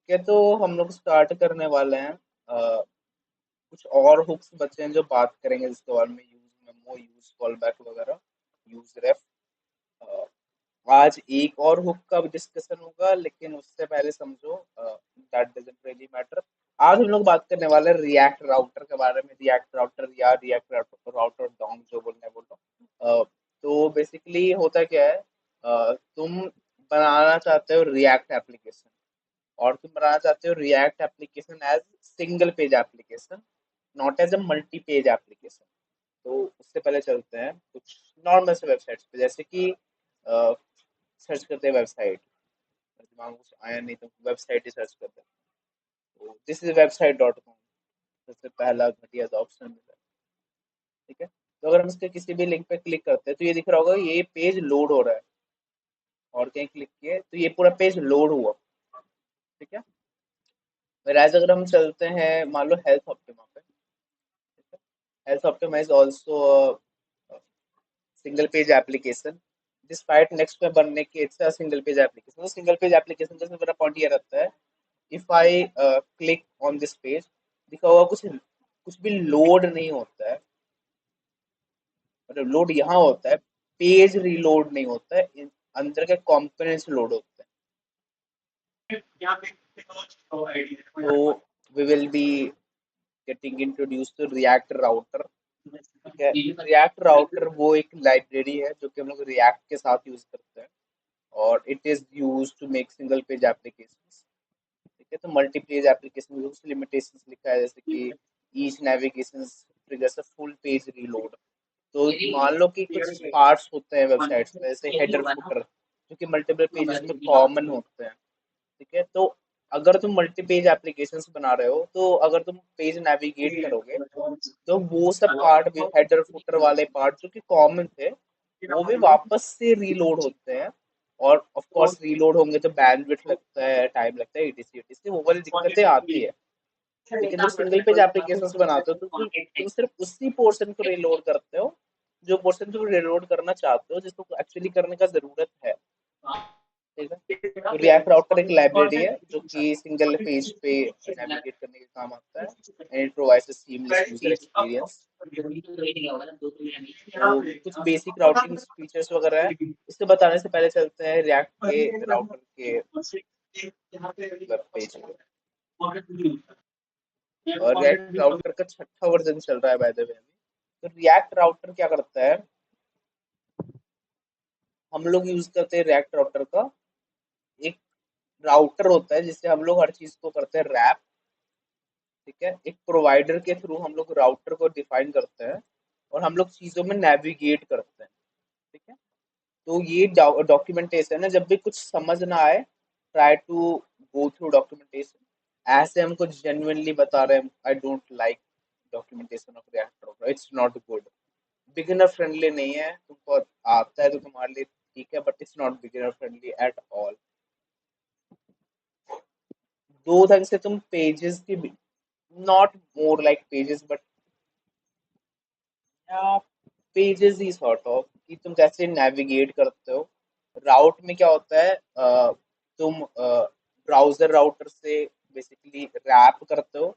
ठीक है, तो हम लोग स्टार्ट करने वाले हैं। कुछ और हुक्स बचे हैं जो बात करेंगे, जिसके बारे में use memo, use call back वगैरह, यूज रेफ। आज एक और हुक का डिस्कशन होगा, लेकिन उससे पहले समझो दैट डजंट रियली मैटर। आज हम लोग बात करने वाले हैं रिएक्ट राउटर के बारे में। रिएक्ट राउटर या रिएक्ट राउटर डोम जो बोलना है बोलो। तो बेसिकली होता क्या है, तुम बनाना चाहते हो रिएक्ट एप्लीकेशन, और तुम बनाना चाहते हो React application as single page application, not as a multi page application. तो उससे पहले चलते हैं कुछ नॉर्मल से वेबसाइट्स पे, जैसे कि सर्च करते हैं वेबसाइट। दिमाग में कुछ आया नहीं तो वेबसाइट ही सर्च करते हैं। तो this is website dot com, सबसे पहला घटिया सा ऑप्शन मिला है। ठीक है, तो अगर हम इसके किसी भी लिंक पे क्लिक करते हैं तो ये दिख रहा होगा ये पेज लोड हो रहा है, और कहीं क्लिक किए तो ये पूरा पेज लोड हुआ। ठीक है, whereas अगर हम चलते हैं मान लो हेल्थ ऑप्टिमा पे, health optima is also single page application, despite next में बनने के it's a single page application. तो सिंगल पेज एप्लीकेशन का मेरा पॉइंट ये रहता है, if I click on this page, दिखा होगा कुछ कुछ भी लोड नहीं होता है। मतलब लोड यहाँ होता है, पेज रीलोड नहीं होता है, अंदर के कंपोनेंट्स लोड होते हैं। तो we will be getting introduce to React router. ठीक है, रिएक्ट राउटर वो एक लाइब्रेरी है जो कि हम लोग रिएक्ट के साथ यूज करते हैं, और it is use to make single page application. ठीक है, तो मल्टी पेज एप्लीकेशन में कुछ लिमिटेशंस लिखा है, जैसे कि each navigation triggers a full page reload. तो मान लो कि कुछ पार्ट्स होते हैं वेबसाइट्स में, जैसे हेडर फुटर, जो कि मल्टीपल पेजेस में कॉमन होते हैं। ठीक है, तो अगर तुम मल्टी पेज एप्लीकेशंस बना रहे हो, तो अगर तुम पेज नेविगेट करोगे तो वो सब पार्ट भी, हेडर फुटर वाले पार्ट जो कि कॉमन थे, वो भी वापस से रीलोड होते हैं। और ऑफ कोर्स रीलोड होंगे तो बैंडविड्थ लगता है, टाइम लगता है, etc etc, वो वाली दिक्कतें आती है। लेकिन जब सिंगल पेज एप्लीकेशंस बनाते हो तो तुम सिर्फ उसी पोर्शन को रीलोड करते हो जो पोर्शन तुम रीलोड करना चाहते हो, जिसको एक्चुअली करने का जरूरत है। ठीक है, तो रिएक्ट राउटर एक लाइब्रेरी है जो कि सिंगल पेज पे नेविगेट करने के काम आता है, and it provides a seamless user experience. तो कुछ बेसिक राउटिंग फीचर्स वगैरह है, इसको बताने से पहले चलते हैं रिएक्ट के राउटर के वेब पेज पे। और रिएक्ट राउटर का छठा वर्जन चल रहा है बाय द वे। तो रिएक्ट राउटर क्या करता है, हम लोग यूज करते हैं रिएक्ट राउटर का एक राउटर होता है जिससे हम लोग हर चीज को करते हैं रैप। ठीक है, एक प्रोवाइडर के थ्रू हम लोग राउटर को डिफाइन करते हैं, और हम लोग चीजों में नेविगेट करते हैं। ठीक है, तो ये डॉक्यूमेंटेशन है, जब भी कुछ समझ ना आए, try to go through documentation. ऐसे हमको जेन्युइनली बता रहे हैं, I don't like documentation of React router, it's not good. Beginner friendly नहीं है, तुमको आता है तो तुम्हारे लिए ठीक है, but it's not beginner friendly at all. दो ढंग से तुम पेजेस की, not more like pages but pages he sort of, कि तुम कैसे नेविगेट करते हो। राउट में क्या होता है, तुम ब्राउजर राउटर से बेसिकली रैप करते हो।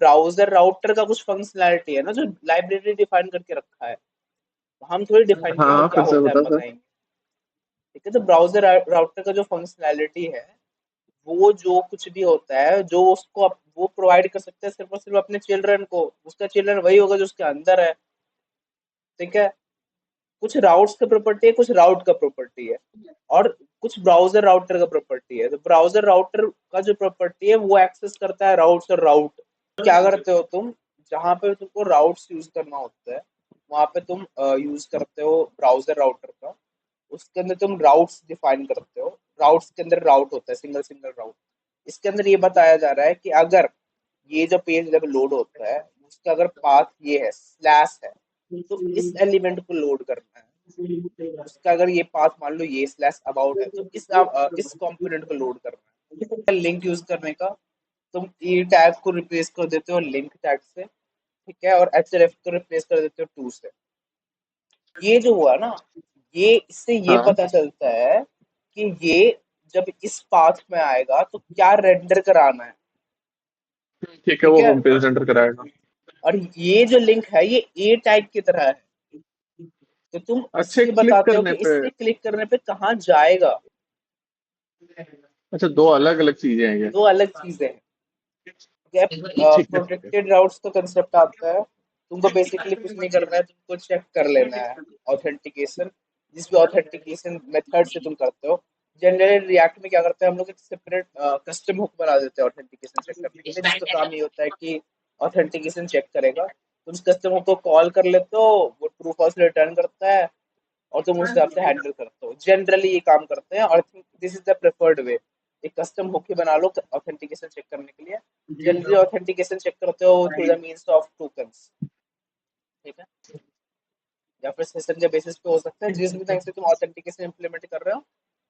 ब्राउजर राउटर का कुछ फंक्शनैलिटी है ना जो लाइब्रेरी डिफाइन करके रखा है, हम थोड़ी डिफाइन करेंगे हाँ, क्या फिर से होता है, हम बता सर। बताएंगे। ठीक है, तो ब्राउजर राउटर का जो फंक्शनैलिटी है, वो जो कुछ भी होता है जो उसको वो प्रोवाइड कर सकते हैं सिर्फ और सिर्फ अपने चिल्ड्रन को, उसका चिल्ड्रन वही होगा जो उसके अंदर है। ठीक है, कुछ राउट्स का प्रॉपर्टी है, कुछ राउट का प्रॉपर्टी है, और कुछ ब्राउजर राउटर का प्रॉपर्टी है। तो ब्राउजर राउटर का जो प्रॉपर्टी है वो एक्सेस करता है राउट्स, और राउट क्या करते हो तुम, जहाँ पे तुमको राउट्स यूज करना होता है वहां पे तुम यूज करते हो ब्राउजर राउटर का। उसके अंदर तुम राउट्स डिफाइन करते हो, राउट्स के अंदर राउट होता है, सिंगल सिंगल राउट। इसके अंदर ये बताया जा रहा है कि अगर ये जो पेज जब लोड होता है, उसका अगर पाथ ये है, स्लैश है, तो इस एलिमेंट को लोड करना है। उसका अगर ये पाथ मान लो ये स्लैश अबाउट है, तो इस कंपोनेंट को लोड करना है। लिंक यूज करने का, तुम ई टैग को रिप्लेस कर देते हो लिंक टैग से। ठीक है, और एच को रिप्लेस कर देते हो टू से। ये जो हुआ ना, ये इससे ये हाँ। पता चलता है कि ये जब इस पाथ में आएगा तो क्या रेंडर कराना है। ठीक है, ठीक वो है, होम पेज रेंडर कराएगा। और ये जो लिंक है ये ए टाइप की तरह है, तो तुम अच्छा, इससे क्लिक बताते हो करने कि पे। इससे क्लिक करने पे कहाँ जाएगा। अच्छा, दो अलग अलग चीजें हैं ये। दो अलग चीजें हैं। गैप ठीक है, ठीक है। प्रोटेक्टेड राउट्स का कंसेप्ट आता है। तुमको बेसिकली कुछ नहीं करना है, तुमको चेक कर लेना है ऑथेंटिकेशन, जिस भी ऑथेंटिकेशन मेथड से तुम करते हो। जनरली रिएक्ट में क्या करते हैं हम लोग, एक सेपरेट कस्टम हुक बना देते हैं ऑथेंटिकेशन चेक करने के लिए, जिसका काम ये होता है कि ऑथेंटिकेशन चेक करेगा। तुम उस कस्टम हुक को कॉल कर लेते हो, वो ट्रू फॉल्स रिटर्न करता है, और तुम उस हिसाब से हैंडल करते हो। जनरली ये काम करते हैं, और I think this is the preferred way. एक कस्टम हुक ही बना लो ऑथेंटिकेशन चेक करने के लिए। जनरली ऑथेंटिकेशन चेक करते हो through the means of tokens, ठीक है, या फिर सेशन के बेसिस पे हो सकता है। जिस भी ढंग से तुम ऑथेंटिकेशन इंप्लीमेंट कर रहे हो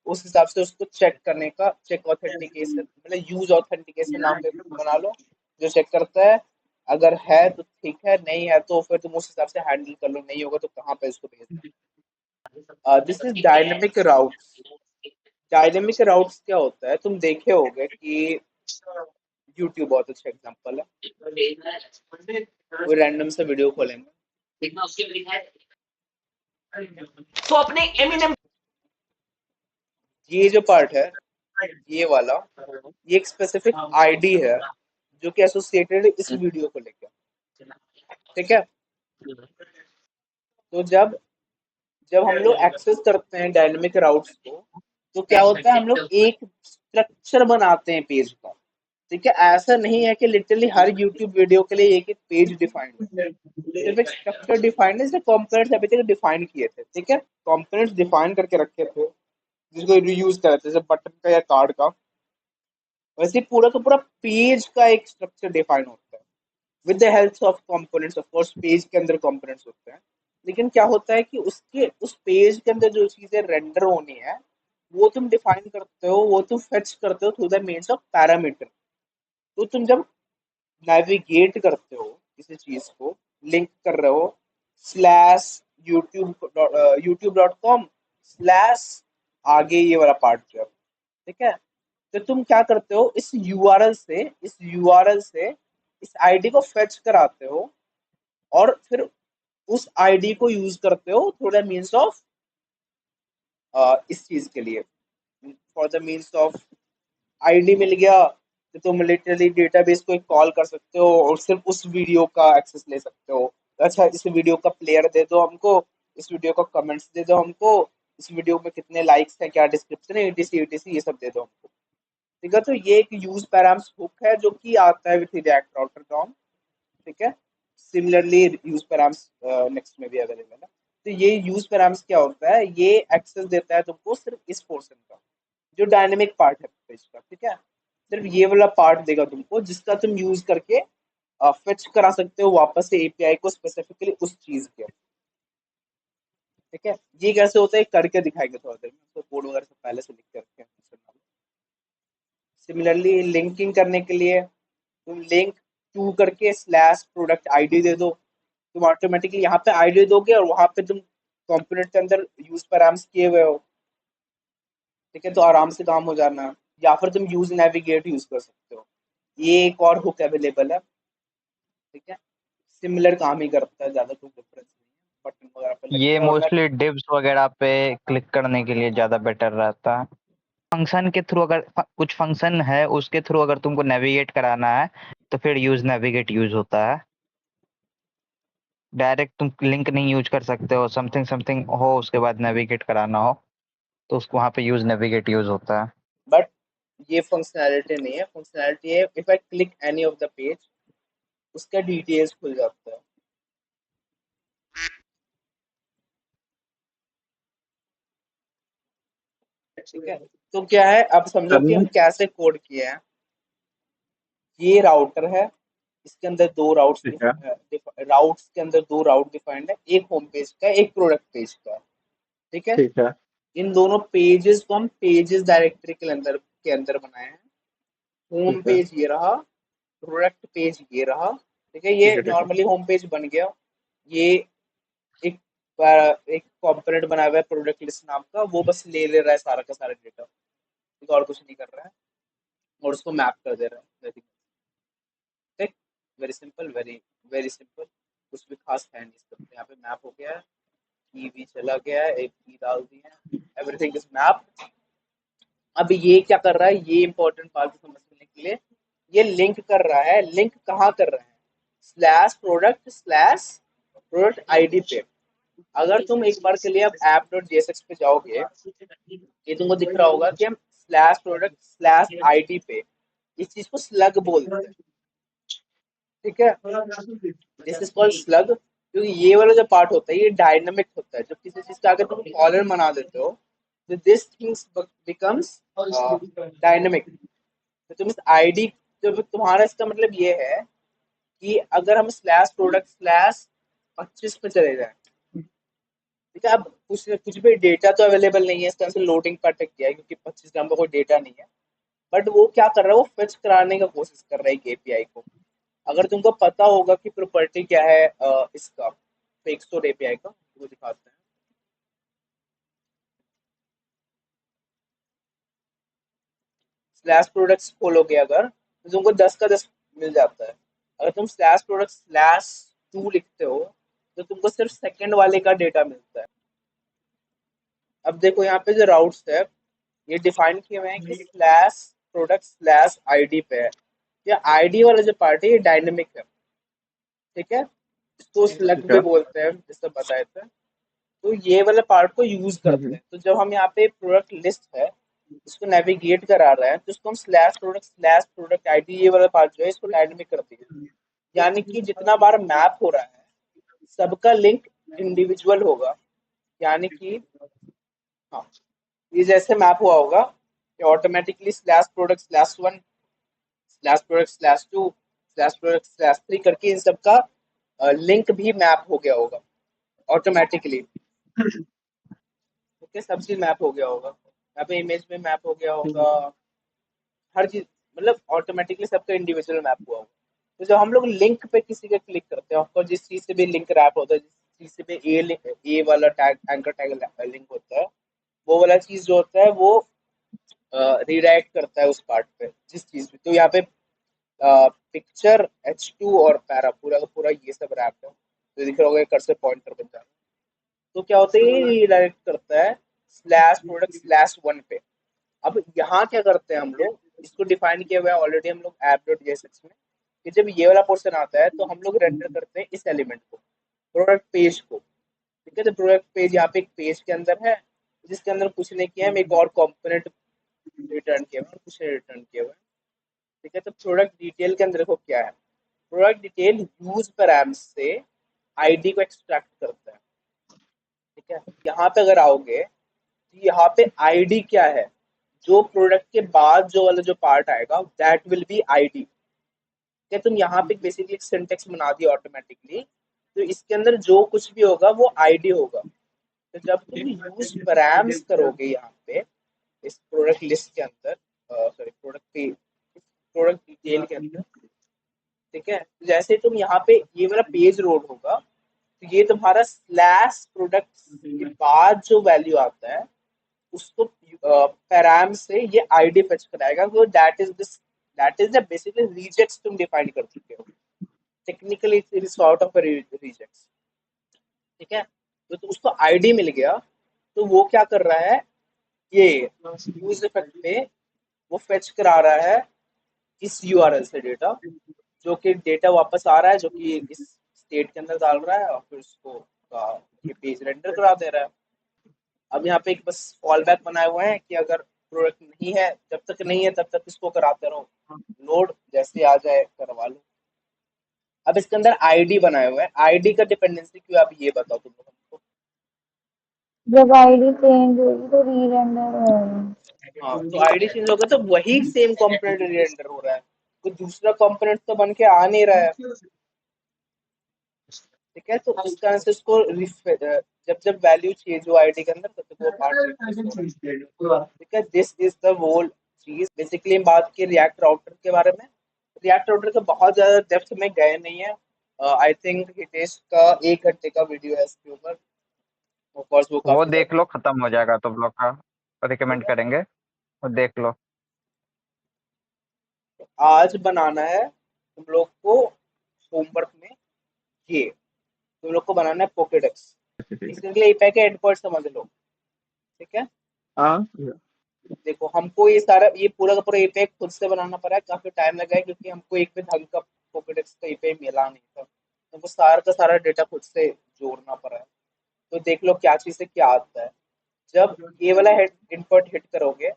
उस हिसाब से उसको चेक करने का, चेक ऑथेंटिकेशन मतलब यूज ऑथेंटिकेशन नाम का कुछ बना लो जो चेक करता है। अगर है तो ठीक है, नहीं है तो फिर तुम उस हिसाब से हैंडल कर लो, नहीं होगा तो कहाँ पे इसको भेजना है। This is dynamic routes. Dynamic routes क्या होता है, तुम देखे होगे कि यूट्यूब बहुत अच्छा एग्जांपल है। वो रैंडम से वीडियो खोलेंगे तो अपने एमिनेम, ये जो पार्ट है, ये वाला, ये एक स्पेसिफिक आईडी है जो कि एसोसिएटेड है इस वीडियो को लेकर, ठीक है। तो जब जब हम लोग एक्सेस करते हैं डायनेमिक राउट्स को, तो क्या होता है, हम लोग एक स्ट्रक्चर बनाते हैं पेज का, ठीक है। ऐसा नहीं है कि लिटरली हर यूट्यूब वीडियो के लिए एक एक पेज डिफाइंड है, सिर्फ एक स्ट्रक्चर डिफाइंड है, जैसे कॉम्पोनेंट्स अभी तक डिफाइन किए थे, ठीक है। कॉम्पोनेंट्स डिफाइन करके रखे थे जिसको रीयूज करते थे, जैसे बटन का या कार्ड का। वैसे पूरा का पूरा पेज का एक स्ट्रक्चर डिफाइन होता है with the help of components. Of course page के अंदर कंपोनेंट्स होते हैं, लेकिन क्या होता है कि उसके उस पेज के अंदर जो चीजें रेंडर होनी है वो तुम डिफाइन करते हो, वो तुम फेच करते हो through the means of parameter. तो तुम जब नेविगेट करते हो किसी चीज को, लिंक कर रहे हो स्लैश यूट्यूब.com स्लैश आगे ये वाला पार्ट जो है, ठीक है। तो तुम क्या करते हो, इस यूआरएल से इस आईडी को फेच कराते हो, और फिर उस आईडी को यूज करते हो थ्रू द मीन्स ऑफ इस चीज के लिए, for the means of ID मिल गया तो तुम लिटरली डेटाबेस को एक कॉल कर सकते हो और सिर्फ उस वीडियो का एक्सेस ले सकते हो। अच्छा, इस वीडियो का प्लेयर दे दो हमको, इस वीडियो का कमेंट्स दे दो हमको, इस वीडियो में कितने लाइक्स हैं, क्या डिस्क्रिप्शन है, etc ये सब दे दो हमको, ठीक है। तो ये एक यूज पैराम्स हुक है जो कि आता है विथ रिएक्ट राउटर डॉम, ठीक है। सिमिलरली यूज पैराम्स नेक्स्ट में भी अवेलेबल है। तो ये यूज पैराम्स क्या होता है, ये एक्सेस देता है तुमको सिर्फ इस पोर्शन का जो डायनेमिक पार्ट है पेज का, ठीक है। सिर्फ ये वाला पार्ट देगा तुमको जिसका तुम यूज करके फेच करा सकते हो वापस से एपीआई को स्पेसिफिकली उस चीज के, ठीक है। ये कैसे होता है करके दिखाएंगे थोड़ा देर में, तो कोड वगैरह से पहले से लिख के रखे हैं। सिमिलरली लिंकिंग करने के लिए तुम लिंक टू करके स्लैश प्रोडक्ट आईडी दे दो, तुम ऑटोमेटिकली यहाँ पे आईडी दोगे और वहां पे तुम कंपोनेंट के अंदर यूज पैराम्स किए हुए हो, ठीक है, तो आराम से काम हो जाना है। या फिर तुम यूज नेविगेट यूज कर सकते हो, ये एक और हुक अवेलेबल है, ठीक है। सिमिलर काम ही करता है, ज्यादा कुछ डिफरेंस नहीं है, बटन वगैरह पे ये लगता है। और मैं मोस्टली डिव्स वगैरह पे क्लिक करने के लिए ज़्यादा बेटर रहता है। फंक्शन के थ्रू अगर कुछ फंक्शन है उसके थ्रू अगर तुमको नेविगेट कराना है तो फिर यूज नेविगेट यूज होता है। डायरेक्ट तुम लिंक नहीं यूज कर सकते हो, समथिंग समथिंग हो उसके बाद नेविगेट कराना हो तो उसको वहाँ पे यूज नेविगेट यूज होता है। बट ये फंक्शनैलिटी नहीं है, फंक्शनैलिटी है if I click any of the page उसका डिटेल्स खुल जाता है, ठीक है। तो क्या है, अब समझो कि हम कैसे कोड किए हैं। ये राउटर है, इसके अंदर दो राउट्स ठीक है, राउट्स के अंदर दो राउट डिफाइंड है, एक होम पेज का एक प्रोडक्ट पेज का, ठीक है। ठीक है, इन दोनों पेजेस को हम पेजेस डायरेक्टरी के अंदर बनाए हैं। होम ठीक है, पेज ये रहा, प्रोडक्ट पेज ये रहा, ठीक है। ये ठीक है, ठीक है। नॉर्मली होम पेज बन गया। ये एक एक कंपोनेंट बनाया हुआ है प्रोडक्ट लिस्ट नाम का, वो बस ले ले रहा है सारा का सारा डेटा, ठीक है, और कुछ नहीं कर रहा है और उसको मैप कर दे रहा है। ठीक, very simple, very very simple, कुछ भी खास है नहीं इसका। यहाँ पे मैप हो गया है, की भी चला गया है, एक की डाल दी है, एवरीथिंग इज मैप। अब ये क्या कर रहा है, ये इंपॉर्टेंट पार्ट समझने के लिए, ये लिंक कर रहा है। लिंक कहाँ कर रहा है, स्लैश प्रोडक्ट आईडी पे। अगर तुम एक बार के लिए अब app.jsx पे जाओगे, ये तुमको दिख रहा होगा कि हम स्लैश प्रोडक्ट स्लैश आईडी पे इस चीज को स्लग बोलते हैं। ठीक है, दिस इज कॉल्ड स्लग, क्योंकि ये वाला जो पार्ट होता है ये डायनामिक होता है। जब किसी चीज का अगर तुम कॉलर बना देते हो तो दिस थिंग्स बिकम्स डायनामिक। तो तुम इस आईडी, तो तुम्हारा इसका मतलब ये है कि अगर हम स्लैश प्रोडक्ट स्लैश 25 पे चले जाए, ठीक है, अब कुछ भी डेटा तो अवेलेबल नहीं है, इसका आंसर लोडिंग पर अटक गया है क्योंकि 25 ग्राम का कोई डेटा नहीं है। बट वो क्या कर रहा है, वो फेच कराने का कोशिश कर रहा है एक एपीआई को। अगर तुमको पता होगा कि प्रॉपर्टी क्या है इसका फेकस्टोर एपीआई का, वो दिखाते हैं। स्लैश प्रोडक्ट्स खोलोगे अगर, तो तुमको 10 का 10 मिल जाता है। अगर तुम स्लैश प्रोडक्ट स्लैश 2 लिखते हो तो तुमको सिर्फ सेकंड वाले का डेटा मिलता है। अब देखो यहाँ पे जो राउट्स है ये डिफाइन किए हुए हैं कि स्लैश प्रोडक्ट स्लैश आईडी पे है। ये आईडी वाला जो पार्ट है ये डायनेमिक है। ठीक है, इसको स्लग ठीक भी है। बोलते हैं, जैसे बताए थे। तो ये वाले पार्ट को यूज करते हैं। तो जब हम यहाँ पे प्रोडक्ट लिस्ट है इसको नेविगेट करा रहे हैं, तो इसको हम स्लैश प्रोडक्ट आईडी, ये वाला पार्ट जो है इसको डायनेमिक कर दिया। यानी कि जितना बार मैप हो रहा है सबका लिंक इंडिविजुअल होगा। यानी कि हाँ, ये जैसे मैप हुआ होगा कि automatically slash product slash 1 slash product slash 2 slash product slash 3 करके इन सबका लिंक भी मैप हो गया होगा ऑटोमेटिकली। ओके, सब चीज मैप हो गया होगा, यहाँ पे इमेज में मैप हो गया होगा, हर चीज मतलब ऑटोमेटिकली सबका इंडिविजुअल मैप हुआ होगा। तो जब हम लोग लिंक पे किसी का क्लिक करते हैं, ऑफकोर्स जिस चीज से भी लिंक रैप होता है, जिस चीज से भी ए वाला टैग एंकर टैग लिंक होता है, वो वाला चीज जो होता है वो रीडायरेक्ट करता है उस पार्ट पे जिस चीज पे। तो यहाँ पे पिक्चर H2 और पैरा पूरा का पूरा ये सब रैप है, तो दिख रहा होगा कर्सर पॉइंटर बन जाए। तो क्या होता है, ये रीडायरेक्ट करता है स्लैश प्रोडक्ट स्लैश 1 पे। अब यहाँ क्या करते हैं हम लोग, इसको डिफाइन किया हुआ है ऑलरेडी हम लोग app.jsx में, कि जब ये वाला पोर्शन आता है तो हम लोग रेंडर करते हैं इस एलिमेंट को, प्रोडक्ट पेज को। ठीक है, तो प्रोडक्ट पेज यहाँ पे एक पेज के अंदर है जिसके अंदर कुछ नहीं किया, हम एक और कॉम्पोनेंट रिटर्न किया हुआ है, कुछ रिटर्न किया हुआ है। ठीक है, तो प्रोडक्ट डिटेल के अंदर देखो क्या है, प्रोडक्ट डिटेल यूज पैराम्स से आईडी को एक्सट्रैक्ट करता है। ठीक है, यहाँ पे अगर आओगे तो यहाँ पे आईडी क्या है, जो प्रोडक्ट के बाद जो वाला जो पार्ट आएगा दैट विल बी आईडी। क्या तुम यहाँ पे बेसिकली सिंटेक्स बना दिया ऑटोमेटिकली, तो इसके अंदर जो कुछ भी होगा वो आईडी होगा। तो जब तुम यूज पैराम्स करोगे यहाँ पे इस प्रोडक्ट लिस्ट के अंदर, सॉरी प्रोडक्ट डिटेल के अंदर, ठीक है, तो जैसे तुम यहाँ पे ये वाला पेज लोड होगा तो ये तुम्हारा स्लैश प्रोडक्ट के बाद जो वैल्यू आता है उसको पैराम से ये आईडी फेच कराएगा। तो that is the basically rejects तुम डिफाइन कर चुके हो, technically it is sort of rejects. ठीक है, तो उसको आईडी मिल गया, तो वो क्या कर रहा है, ये यूज इफेक्ट पे वो फेच करा रहा है इस यूआरएल से डेटा, जो कि डेटा वापस आ रहा है, जो कि इस स्टेट के अंदर डाल रहा है और फिर उसको ये पेज रेंडर करा दे रहा है। अब यहाँ पे एक बस फॉल बैक बनाए हुए हैं कि अगर प्रोडक्ट नहीं है, जब तक नहीं है तब तक इसको कराते रहो, लोड जैसे आ जाए करवा लो। अब इसके अंदर आईडी बनाए हुए हैं, आईडी का डिपेंडेंसी क्यों, आप ये बताओ तुम लोग हमको। जब आईडी चेंज होगी तो री रेंडर होगा। हाँ, तो आईडी चेंज होगा तो वही सेम कंपोनेंट रेंडर हो रहा है, कोई दूसरा कंपोनेंट तो बन के आ नहीं रहा है। ठीक है, तो उस कारण से उसको जब जब वैल्यू चेंज हो आईडी के अंदर तब तक वो पार्ट रिफ्रेश हो रहा है। ठीक है, दिस इज द होल चीज। बेसिकली हम बात की रिएक्ट राउटर के बारे में। रिएक्ट राउटर का बहुत ज्यादा डेप्थ में गए नहीं है, आई थिंक हितेश का 1 घंटे का वीडियो है इसके ऊपर, ऑफ कोर्स वो वो काफी देख लो, खत्म हो जाएगा तो ब्लॉग का रिकमेंड करेंगे। और देख लो। तो आज बनाना है तुम लोग को होमवर्क में, ये तुम लोग को बनाना है पोकेडेक्स। ठीक है। इसके लिए एपीआई के एंड पॉइंट समझ लो, ठीक है। हाँ देखो हमको ये सारा, ये पूरा का पूरा एपीआई खुद से बनाना पड़ा है, काफी टाइम लगा है क्योंकि हमको एक भी ढंग का पोकेडेक्स का एपीआई मिला नहीं था, तो वो सारा का सारा डेटा खुद से जोड़ना पड़ा है। तो देख लो क्या चीज से क्या आता है। जब ये वाला इनपुट हिट करोगे,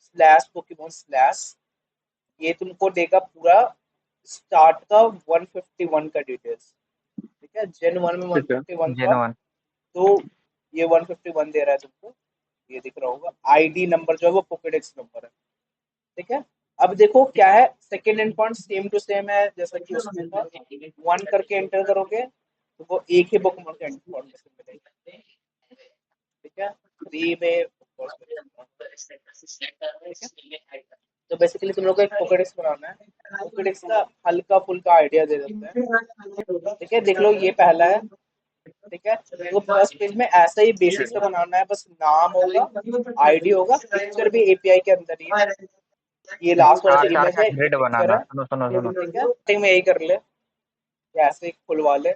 स्लैश पोकेमोन स्लैश, ये तुमको देगा पूरा स्टार्ट का 151 का डिटेल्स, ठीक है। जेन 1 में ठीक है। 151 था, जेनुअन। तो ये 151 दे रहा है तुमको, ये दिख रहा होगा। आईडी नंबर जो है वो पोकेडेक्स नंबर है, ठीक है। अब देखो क्या है, second end point same to same है जैसा कि उसमें था। 1 करके एंटर करोगे तो वो एक ही पोकेमोन का एंड पॉइंट मिलेगा, ठीक है। 3 में of course ठीक है। तो बेसिकली तुम लोग को एक पोकेडेक्स बनाना है। पोकेडेक्स का हल्का फुल्का आइडिया दे देते हैं, ठीक है। देख लो ये पहला है, ठीक है। तो फर्स्ट पेज में ऐसा ही बेसिक से बनाना है, बस नाम होगा, आईडी होगा, पिक्चर भी एपीआई के अंदर ही है। ये लास्ट वाला जो आकार इमेज का है ये ग्रिड पिक्चर बनाना। है, सुनो सुनो सुनो। ठीक है। सेटिंग में यही कर ले, ऐसे ही खुलवा ले,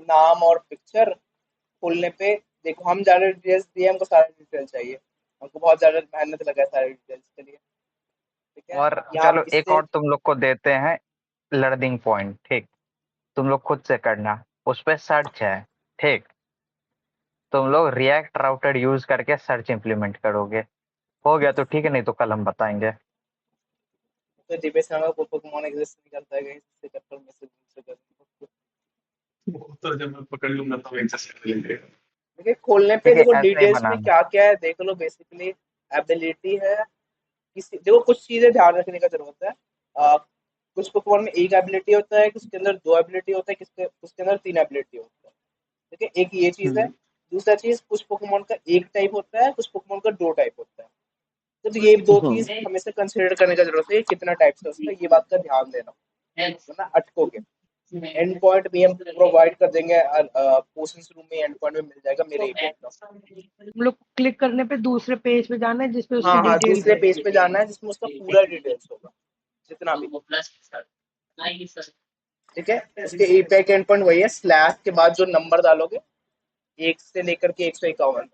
नाम और पिक्चर खोलने पे देखो हम ज्यादा डिटेल्स दिए, हमको सारे डिटेल चाहिए, हमको बहुत ज्यादा मेहनत लगा है सारे डिटेल्स के लिए, ठीक है। और यहाँ चलो एक इससे और तुम लोग को देते हैं लर्निंग पॉइंट, ठीक। तुम लोग खुद से करना, उस पर सर्च है, ठीक। तुम लोग रिएक्ट राउटर यूज करके सर्च इंप्लीमेंट करोगे। हो गया तो ठीक है, नहीं तो कल हम बताएंगे। तो दिव्य समय को पोकेमॉन एग्जिस्ट नहीं करता है, इससे करता हूँ मैसेज से कर, तो जब मैं पकड़ लूंगा तो एडजस्ट कर लेंगे। देखिए खोलने पे देखिए देखो ऐसे ही डिटेल्स में बनाना। क्या क्या है देख लो। बेसिकली एबिलिटी है, किसी देखो कुछ चीजें ध्यान रखने का जरूरत है। कुछ पोकेमॉन में एक एबिलिटी होता है, किसके अंदर 2 एबिलिटी होता है, किसके उसके अंदर 3 एबिलिटी होता है, ठीक है। एक ये चीज है। दूसरा चीज, कुछ पोकेमॉन का एक टाइप होता है, कुछ पोकेमॉन का 2 टाइप होता है। तो ये दो चीज हमेशा कंसिडर करने का जरूरत है, कितना टाइप्स है उसका, ये बात का ध्यान देना, वरना अटकोगे। एंड पॉइंट भी हम प्रोवाइड कर देंगे, पोशंस रूम में एंड पॉइंट में मिल जाएगा मेरे ईमेल का। हम लोग क्लिक करने पे दूसरे पेज पे जाना है जिसपे उसकी हाँ हाँ, डिटेल दूसरे पेज पे जाना है जिसमें उसका पूरा डिटेल्स होगा, जितना भी, ठीक है। उसके एपीआई का एंड पॉइंट वही है, स्लैश के बाद जो नंबर डालोगे 1 से लेकर के 151,